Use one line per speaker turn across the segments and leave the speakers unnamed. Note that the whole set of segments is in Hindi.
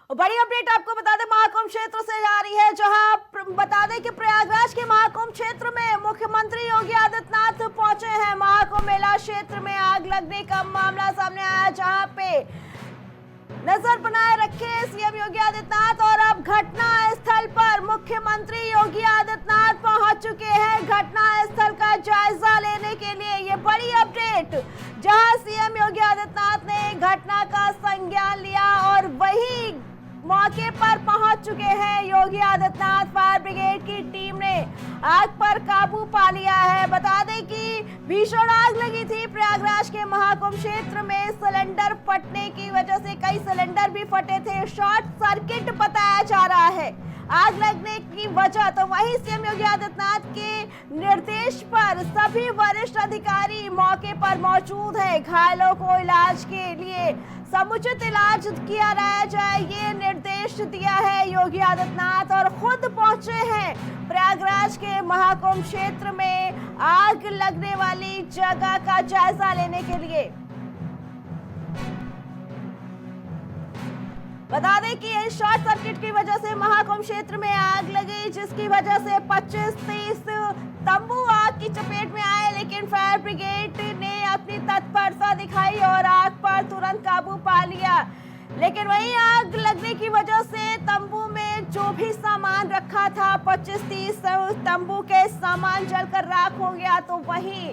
और बड़ी अपडेट आपको बता दें महाकुंभ क्षेत्र से जा रही है, जहां बता दें कि प्रयागराज के महाकुंभ क्षेत्र में मुख्यमंत्री योगी आदित्यनाथ पहुंचे हैं। महाकुंभ मेला क्षेत्र में आग लगने का मामला सामने आया, जहां पे नजर बनाए रखे सीएम योगी आदित्यनाथ और अब घटना स्थल पर मुख्यमंत्री योगी आदित्यनाथ पहुंच चुके हैं घटना स्थल का जायजा लेने के लिए। ये बड़ी अपडेट, जहां सीएम योगी आदित्यनाथ ने घटना का संज्ञान लिया और वही मौके पर पहुंच चुके हैं योगी आदित्यनाथ। फायर ब्रिगेड की टीम ने आग पर काबू पा लिया है। बता दें कि भीषण आग लगी थी प्रयागराज के महाकुंभ क्षेत्र में। सिलेंडर फटने की वजह से कई सिलेंडर भी फटे थे, शॉर्ट सर्किट बताया जा रहा है आग लगने की वजह। तो वहीं सीएम योगी आदित्यनाथ के निर्देश पर सभी वरिष्ठ अधिकारी मौके पर मौजूद हैं। घायलों को इलाज के लिए समुचित इलाज किया जाए, ये निर्देश दिया है योगी आदित्यनाथ और खुद पहुंचे हैं प्रयागराज के महाकुंभ क्षेत्र में आग लगने वाली जगह का जायजा लेने के लिए। बता दें कि इस शॉर्ट सर्किट की वजह से महाकुंभ क्षेत्र में आग लगी, जिसकी वजह से 25-30 तंबू आग की चपेट में आए, लेकिन फायर ब्रिगेड ने अपनी तत्परता दिखाई और आग पर तुरंत काबू पा लिया। लेकिन वहीं आग लगने की वजह से तंबू में जो भी सामान रखा था 25-30 तंबू के सामान जलकर राख हो गया। तो वहीं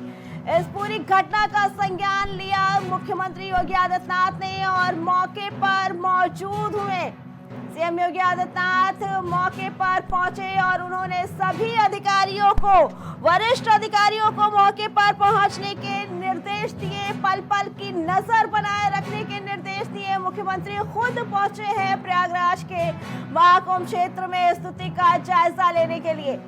इस पूरी घटना का संज्ञान लिया मुख्यमंत्री योगी आदित्यनाथ ने और मौके पर मौजूद हुए। सीएम योगी आदित्यनाथ मौके पर पहुंचे और उन्होंने सभी अधिकारियों को, वरिष्ठ अधिकारियों को मौके पर पहुंचने के निर्देश दिए, पल पल की नजर बनाए रखने के निर्देश दिए। मुख्यमंत्री खुद पहुंचे हैं प्रयागराज के महाकुंभ क्षेत्र में स्थिति का जायजा लेने के लिए।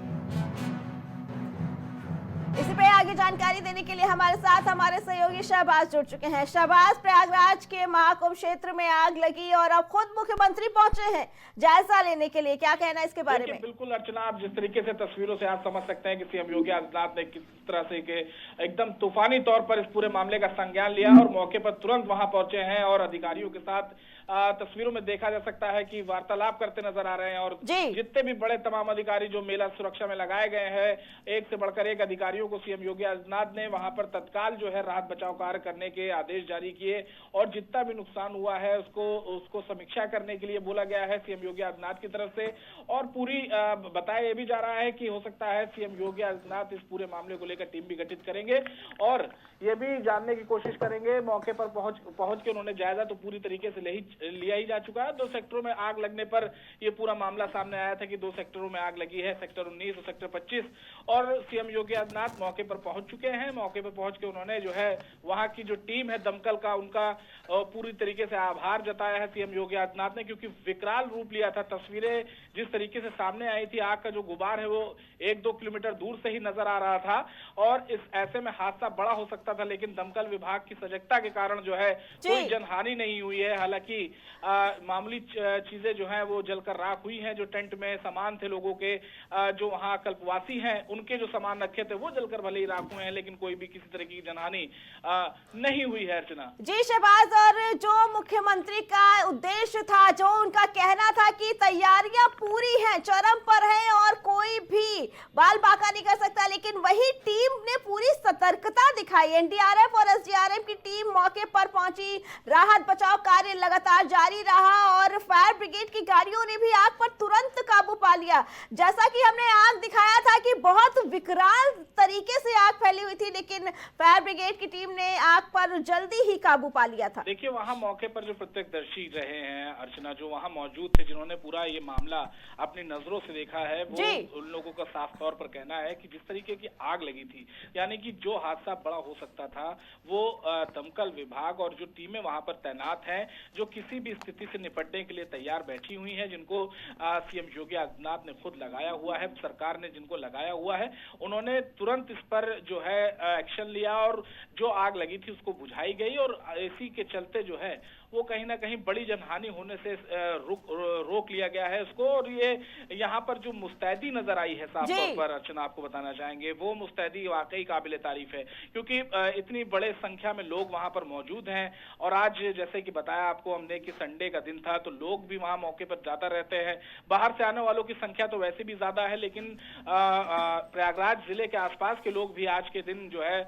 इसी पे आगे जानकारी देने के लिए हमारे साथ हमारे सहयोगी शहबाज जुड़ चुके हैं। शहबाज, प्रयागराज के महाकुंभ क्षेत्र में आग लगी और अब खुद मुख्यमंत्री पहुंचे हैं जायजा लेने के लिए, क्या कहना है इसके बारे में?
बिल्कुल अर्चना, आप जिस तरीके से तस्वीरों से आप समझ सकते हैं कि सीएम योगी आदित्यनाथ ने किस तरह से के एकदम तूफानी तौर पर इस पूरे मामले का संज्ञान लिया और मौके पर तुरंत वहां पहुंचे हैं और अधिकारियों के साथ तस्वीरों में देखा जा सकता है कि वार्तालाप करते नजर आ रहे हैं। और जितने भी बड़े तमाम अधिकारी जो मेला सुरक्षा में लगाए गए हैं, एक से बढ़कर एक अधिकारियों को सीएम योगी आदित्यनाथ ने वहां पर तत्काल जो है राहत बचाव कार्य करने के आदेश जारी किए और जितना भी नुकसान हुआ है उसको समीक्षा करने के लिए बोला गया है सीएम योगी आदित्यनाथ की तरफ से। और पूरी बताया यह भी जा रहा है कि हो सकता है सीएम योगी आदित्यनाथ इस पूरे मामले को लेकर टीम भी गठित करेंगे और ये भी जानने की कोशिश करेंगे। मौके पर पहुंच के उन्होंने जायजा तो पूरी तरीके से लिया ही जा चुका है। 2 सेक्टरों में आग लगने पर यह पूरा मामला सामने आया था कि 2 सेक्टरों में आग लगी है, सेक्टर 19 और सेक्टर 25, और सीएम योगी आदित्यनाथ मौके पर पहुंच चुके हैं। मौके पर पहुंच के उन्होंने जो है वहां की जो टीम है दमकल का, उनका पूरी तरीके से आभार जताया है सीएम योगी आदित्यनाथ ने, क्योंकि विकराल रूप लिया था। तस्वीरें जिस तरीके से सामने आई थी, आग का जो गुबार है वो 1-2 किलोमीटर दूर से ही नजर आ रहा था और इस ऐसे में हादसा बड़ा हो सकता था, लेकिन दमकल विभाग की सजगता के कारण जो है कोई जनहानि नहीं हुई है। हालांकि मामूली चीजें जो हैं वो जलकर राख हुई हैं। जो टेंट में सामान थे लोगों के, जो वहां कल्पवासी हैं उनके जो सामान रखे थे वो जलकर भले ही राख हुए हैं, लेकिन कोई भी किसी तरह की जनहानि नहीं हुई है। अर्चना
जी शहबाज, और जो मुख्यमंत्री का उद्देश्य था, जो उनका कहना था कि तैयारियां पूरी हैं, चरम पर है और कोई भी बाल बाका नहीं कर सकता, लेकिन वही टीम ने पूरी सतर्कता दिखाई। एनडीआरएफ और एसडीआरएफ की टीम मौके पर पहुंची, राहत बचाव कार्य लगातार जारी रहा और फायर ब्रिगेड की गाड़ियों ने भी आग पर तुरंत काबू पा लिया। जैसा कि हमने आग दिखाया था कि बहुत विकराल तरीके से आग फैली हुई थी, लेकिन फायर ब्रिगेड की टीम ने आग पर जल्दी ही काबू पा लिया था।
देखिए, वहां मौके पर जो प्रत्यक्षदर्शी रहे हैं अर्चना, जो वहां मौजूद थे, जिन्होंने पूरा ये मामला अपनी नजरों से देखा है, वो उन लोगों का साफ तौर पर कहना है कि जिस तरीके की आग लगी थी, यानी कि जो हादसा बड़ा हो सकता था, वो दमकल विभाग और जो टीमें वहां पर तैनात हैं, जो किसी भी स्थिति से निपटने के लिए तैयार बैठी हुई हैं, जिनको सीएम योगी आदित्यनाथ ने खुद लगाया हुआ है, सरकार ने जिनको लगाया हुआ है, उन्होंने तुरंत इस पर जो है एक्शन लिया और जो आग लगी थी उसको बुझाई गई और इसी के चलते जो है वो कहीं ना कहीं बड़ी जनहानि होने से रोक लिया गया है इसको। और ये यहाँ पर जो मुस्तैदी नजर आई है साफ तौर पर अर्चना, आपको बताना चाहेंगे, वो मुस्तैदी वाकई काबिले तारीफ है, क्योंकि इतनी बड़े संख्या में लोग वहां पर मौजूद हैं। और आज जैसे कि बताया आपको हमने कि संडे का दिन था, तो लोग भी वहां मौके पर ज्यादा रहते हैं। बाहर से आने वालों की संख्या तो वैसे भी ज्यादा है, लेकिन प्रयागराज जिले के आसपास के लोग भी आज के दिन जो है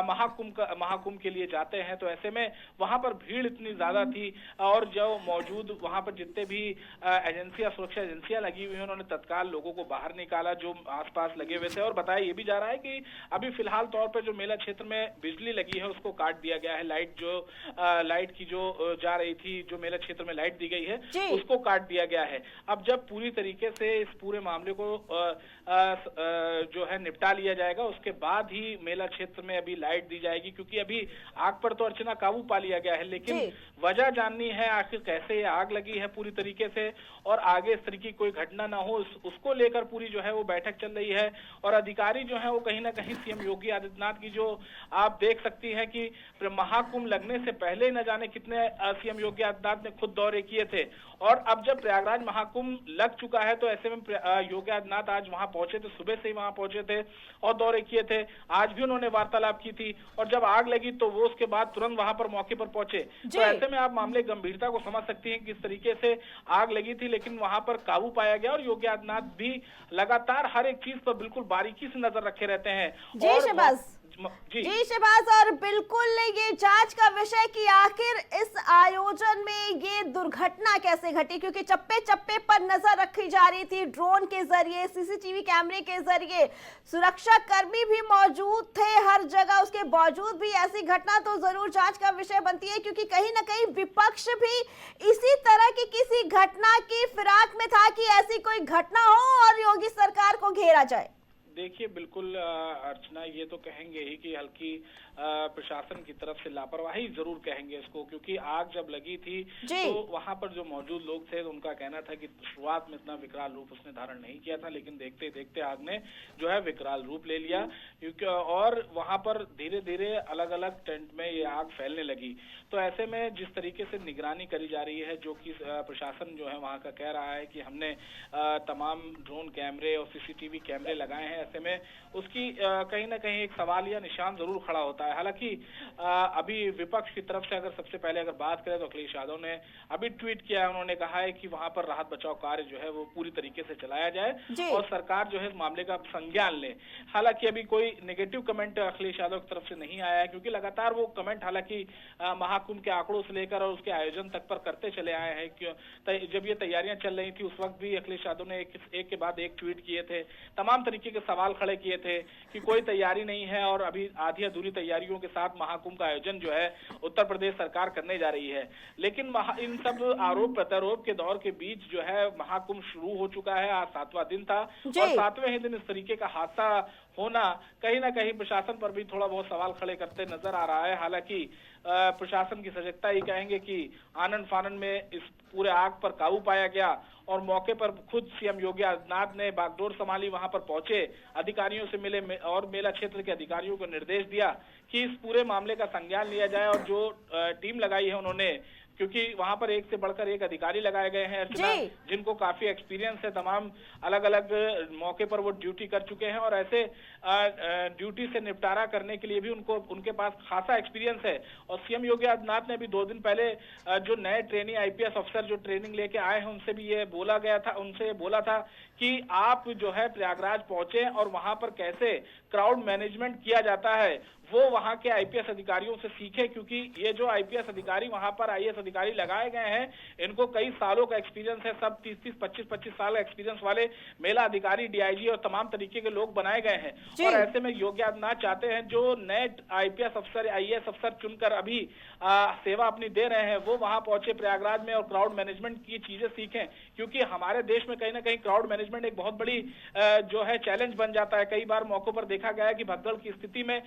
महाकुंभ के लिए जाते हैं। तो ऐसे में वहां पर भीड़ इतनी ज्यादा थी, और जो मौजूद वहां पर जितने भी एजेंसियां, सुरक्षा एजेंसियां लगी हुई हैं, उन्होंने तत्काल लोगों को बाहर निकाला जो आसपास लगे हुए थे। और बताया ये भी जा रहा है कि अभी फिलहाल तौर पर जो मेला क्षेत्र में बिजली लगी है उसको काट दिया गया है। लाइट की जो जा रही थी, जो मेला क्षेत्र में लाइट दी गई है उसको काट दिया गया है। अब जब पूरी तरीके से इस पूरे मामले को जो है निपटा लिया जाएगा, उसके बाद ही मेला क्षेत्र में अभी लाइट दी जाएगी, क्योंकि अभी आग पर तो अर्चना काबू पा लिया गया है, लेकिन वजह जाननी है आखिर कैसे ये आग लगी है पूरी तरीके से, और आगे इस तरीके की कोई घटना ना हो उसको लेकर पूरी जो है वो बैठक चल रही है। और अधिकारी जो है वो कहीं ना कहीं सीएम योगी आदित्यनाथ की, जो आप देख सकती हैं कि महाकुंभ लगने से पहले न जाने कितने सीएम योगी आदित्यनाथ ने खुद दौरे किए थे, और अब जब प्रयागराज महाकुंभ लग चुका है तो ऐसे में योगी आदित्यनाथ आज वहां पहुंचे थे, सुबह से ही वहां पहुंचे थे और दौरे किए थे। आज भी उन्होंने वार्तालाप की थी, और जब आग लगी तो वो उसके बाद तुरंत वहां पर मौके पर पहुंचे। तो ऐसे में आप मामले गंभीरता को समझ सकती हैं किस तरीके से आग लगी थी, लेकिन वहां पर काबू पाया गया। और योगी आदित्यनाथ भी लगातार हर एक चीज पर बिल्कुल बारीकी से नजर रखे रहते हैं।
जी शहबाज, और बिल्कुल ये जांच का विषय कि आखिर इस आयोजन में ये दुर्घटना कैसे घटी, क्योंकि चप्पे चप्पे पर नजर रखी जा रही थी, ड्रोन के जरिए, सीसीटीवी कैमरे के जरिए, सुरक्षा कर्मी भी मौजूद थे हर जगह, उसके बावजूद भी ऐसी घटना तो जरूर जांच का विषय बनती है, क्योंकि कहीं ना कहीं विपक्ष भी इसी तरह की किसी घटना की फिराक में था कि ऐसी कोई घटना हो और योगी सरकार को घेरा जाए।
देखिए बिल्कुल अर्चना, ये तो कहेंगे ही कि हल्की प्रशासन की तरफ से लापरवाही जरूर कहेंगे इसको, क्योंकि आग जब लगी थी तो वहां पर जो मौजूद लोग थे तो उनका कहना था कि शुरुआत में इतना विकराल रूप उसने धारण नहीं किया था, लेकिन देखते देखते आग ने जो है विकराल रूप ले लिया, क्योंकि और वहां पर धीरे धीरे अलग अलग टेंट में ये आग फैलने लगी। तो ऐसे में जिस तरीके से निगरानी करी जा रही है, जो कि प्रशासन जो है वहां का कह रहा है कि हमने तमाम ड्रोन कैमरे और सीसीटीवी कैमरे लगाए हैं, ऐसे में उसकी कहीं ना कहीं एक सवाल या निशान जरूर खड़ा होता है। हालांकि अभी विपक्ष की तरफ से अगर सबसे पहले अगर बात करें तो अखिलेश यादव ने अभी ट्वीट किया है, उन्होंने कहा है कि वहां पर राहत बचाव कार्य जो है वो पूरी तरीके से चलाया जाए और सरकार जो है इस मामले का संज्ञान ले। हालांकि अभी कोई नेगेटिव कमेंट अखिलेश यादव की तरफ से नहीं आया है, क्योंकि लगातार वो कमेंट हालांकि महाकुंभ के आंकड़ों से लेकर और उसके आयोजन तक पर करते चले आए हैं। जब ये तैयारियां चल रही थी उस वक्त भी अखिलेश यादव ने एक के बाद एक ट्वीट किए थे, तमाम तरीके के सवाल खड़े किए थे कि कोई तैयारी नहीं है और अभी आधी अधूरी तैयारियों के साथ महाकुंभ का आयोजन जो है उत्तर प्रदेश सरकार करने जा रही है। लेकिन इन सब आरोप प्रत्यारोप के दौर के बीच जो है महाकुंभ शुरू हो चुका है, आज 7वां दिन था और 7वें ही दिन इस तरीके का हादसा होना कहीं ना कहीं प्रशासन पर भी थोड़ा बहुत सवाल खड़े करते नजर आ रहा है। हालांकि प्रशासन की सजगता ही कहेंगे कि आनन फानन में इस पूरे आग पर काबू पाया गया और मौके पर खुद सीएम योगी आदित्यनाथ ने बागडोर संभाली, वहां पर पहुंचे, अधिकारियों से मिले और मेला क्षेत्र के अधिकारियों को निर्देश दिया कि इस पूरे मामले का संज्ञान लिया जाए। और जो टीम लगाई है उन्होंने, क्योंकि वहां पर एक से बढ़कर एक अधिकारी लगाए गए हैं अर्चना, जिनको काफी एक्सपीरियंस है, तमाम अलग अलग मौके पर वो ड्यूटी कर चुके हैं और ऐसे ड्यूटी से निपटारा करने के लिए भी उनके पास खासा एक्सपीरियंस है। और सीएम योगी आदित्यनाथ ने भी 2 दिन पहले जो नए ट्रेनिंग आईपीएस अफसर जो ट्रेनिंग लेके आए हैं उनसे भी ये बोला था कि आप जो है प्रयागराज पहुंचे और वहां पर कैसे क्राउड मैनेजमेंट किया जाता है वो वहां के आईपीएस अधिकारियों से सीखे, क्योंकि ये जो आईपीएस अधिकारी वहां पर आईएएस अधिकारी लगाए गए हैं इनको कई सालों का एक्सपीरियंस है, सब 30-30, 25-25 साल एक्सपीरियंस वाले मेला अधिकारी, डीआईजी और तमाम तरीके के लोग बनाए गए हैं। और ऐसे में योगी आदित्यनाथ चाहते हैं जो नए आईपीएस अफसर, आईएएस अफसर चुनकर अभी सेवा अपनी दे रहे हैं वो वहां पहुंचे प्रयागराज में और क्राउड मैनेजमेंट की चीजें सीखें, क्योंकि हमारे देश में कहीं ना कहीं क्राउड मैनेजमेंट एक बहुत बड़ी जो है चैलेंज बन जाता है। कई बार मौकों पर देखा गया है कि भगदड़ की स्थिति में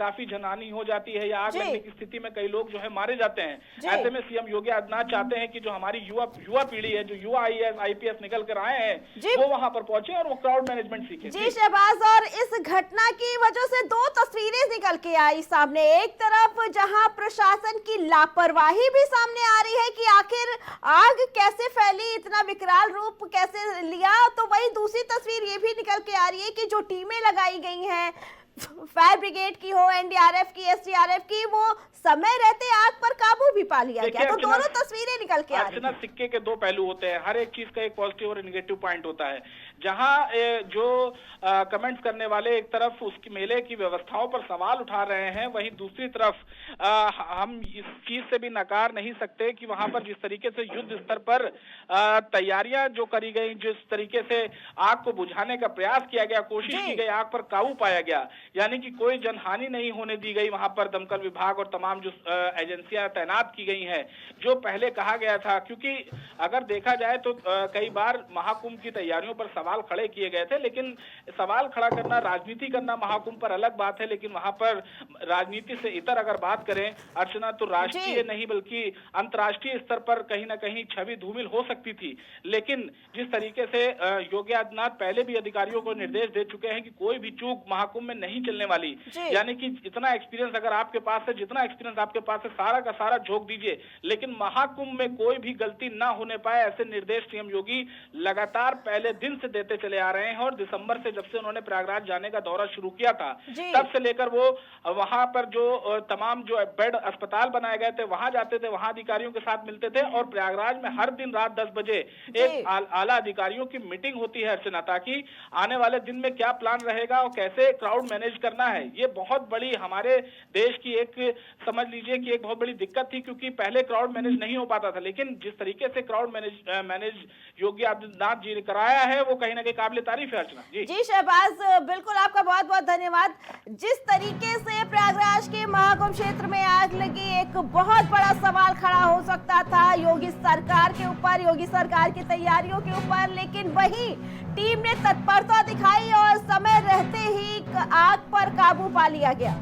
काफी जनहानि हो जाती है या आग
जी।
लगने की स्थिति में कई लोग जो है मारे जाते हैं।
जी।
ऐसे में सीएम योगी आदित्यनाथ चाहते हैं कि जो हमारी युवा पीढ़ी है, जो युवा आईएएस आईपीएस निकल कर आए
जी।
हैं, वो वहां पर पहुंचे और वो क्राउड मैनेजमेंट सीखे।
जी शहबाज, और इस घटना की वजह से दो तस्वीरें निकल के आई सामने। एक तरफ जहां प्रशासन की लापरवाही भी सामने आ रही है कि आखिर आग कैसे फैली, इतना विकराल रूप कैसे लिया, तो वही दूसरी तस्वीर ये भी निकल के आ रही है कि जो टीमें लगाई गई हैं, फायर ब्रिगेड की हो, एनडीआरएफ की, एसडीआरएफ की, वो समय रहते आग पर काबू भी पा लिया गया। तो दोनों तस्वीरें निकल के आ रही हैं।
सिक्के के दो पहलू होते हैं, हर एक चीज का एक पॉजिटिव और नेगेटिव पॉइंट होता है। जहां जो कमेंट्स करने वाले एक तरफ उसकी मेले की व्यवस्थाओं पर सवाल उठा रहे हैं, वहीं दूसरी तरफ हम इस चीज से भी नकार नहीं सकते कि वहां पर जिस तरीके से युद्ध स्तर पर तैयारियां जो करी गई, जिस तरीके से आग को बुझाने का प्रयास किया गया, कोशिश की गई, आग पर काबू पाया गया, यानी कि कोई जनहानि नहीं होने दी गई। वहां पर दमकल विभाग और तमाम जो एजेंसियां तैनात की गई हैं, जो पहले कहा गया था। क्योंकि अगर देखा जाए तो कई बार महाकुंभ की तैयारियों पर सवाल खड़े किए गए थे, लेकिन सवाल खड़ा करना, राजनीति करना महाकुंभ पर अलग बात है, लेकिन वहां पर राजनीति से इतर अगर बात करें अर्चना, तो राष्ट्रीय नहीं बल्कि अंतर्राष्ट्रीय स्तर पर कहीं ना कहीं छवि धूमिल हो सकती थी। लेकिन जिस तरीके से योगी आदित्यनाथ पहले भी अधिकारियों को निर्देश दे चुके हैं कि कोई भी चूक महाकुंभ में नहीं चलने वाली, यानी कि इतना एक्सपीरियंस अगर आपके पास है, जितना एक्सपीरियंस आपके पास है, सारा का सारा झोंक दीजिए, लेकिन महाकुंभ में कोई भी गलती ना होने पाए, ऐसे निर्देश सीएम योगी लगातार पहले दिन से देते चले आ रहे हैं। और दिसंबर से जब से उन्होंने प्रयागराज जाने का दौरा शुरू किया था, तब से लेकर वो वहां पर जो तमाम जो बेड अस्पताल बनाए गए थे, वहां जाते थे, वहां अधिकारियों के साथ मिलते थे, और प्रयागराज में हर दिन रात 10 बजे एक आला अधिकारियों की मीटिंग होती है अर्चना, ताकि आने वाले दिन में क्या प्लान रहेगा और कैसे क्राउड मैनेज करना है। ये बहुत बड़ी हमारे देश की एक, समझ लीजिए कि एक बहुत बड़ी दिक्कत थी, क्योंकि पहले क्राउड मैनेज नहीं हो पाता था, लेकिन जिस तरीके से क्राउड मैनेज योगी आदित्यनाथ जी ने कराया है, वो कहीं ना कहीं काबिल तारीफ है अर्चना। जी
शहबाज, बिल्कुल आपका बहुत बहुत धन्यवाद। जिस तरीके से प्रयागराज के महाकुंभ क्षेत्र में आग लगी, एक बहुत बड़ा सवाल खड़ा हो सकता था योगी सरकार के ऊपर, योगी सरकार की तैयारियों के ऊपर, लेकिन वही टीम ने तत्परता दिखाई और समय रहते ही आग पर काबू पा लिया गया।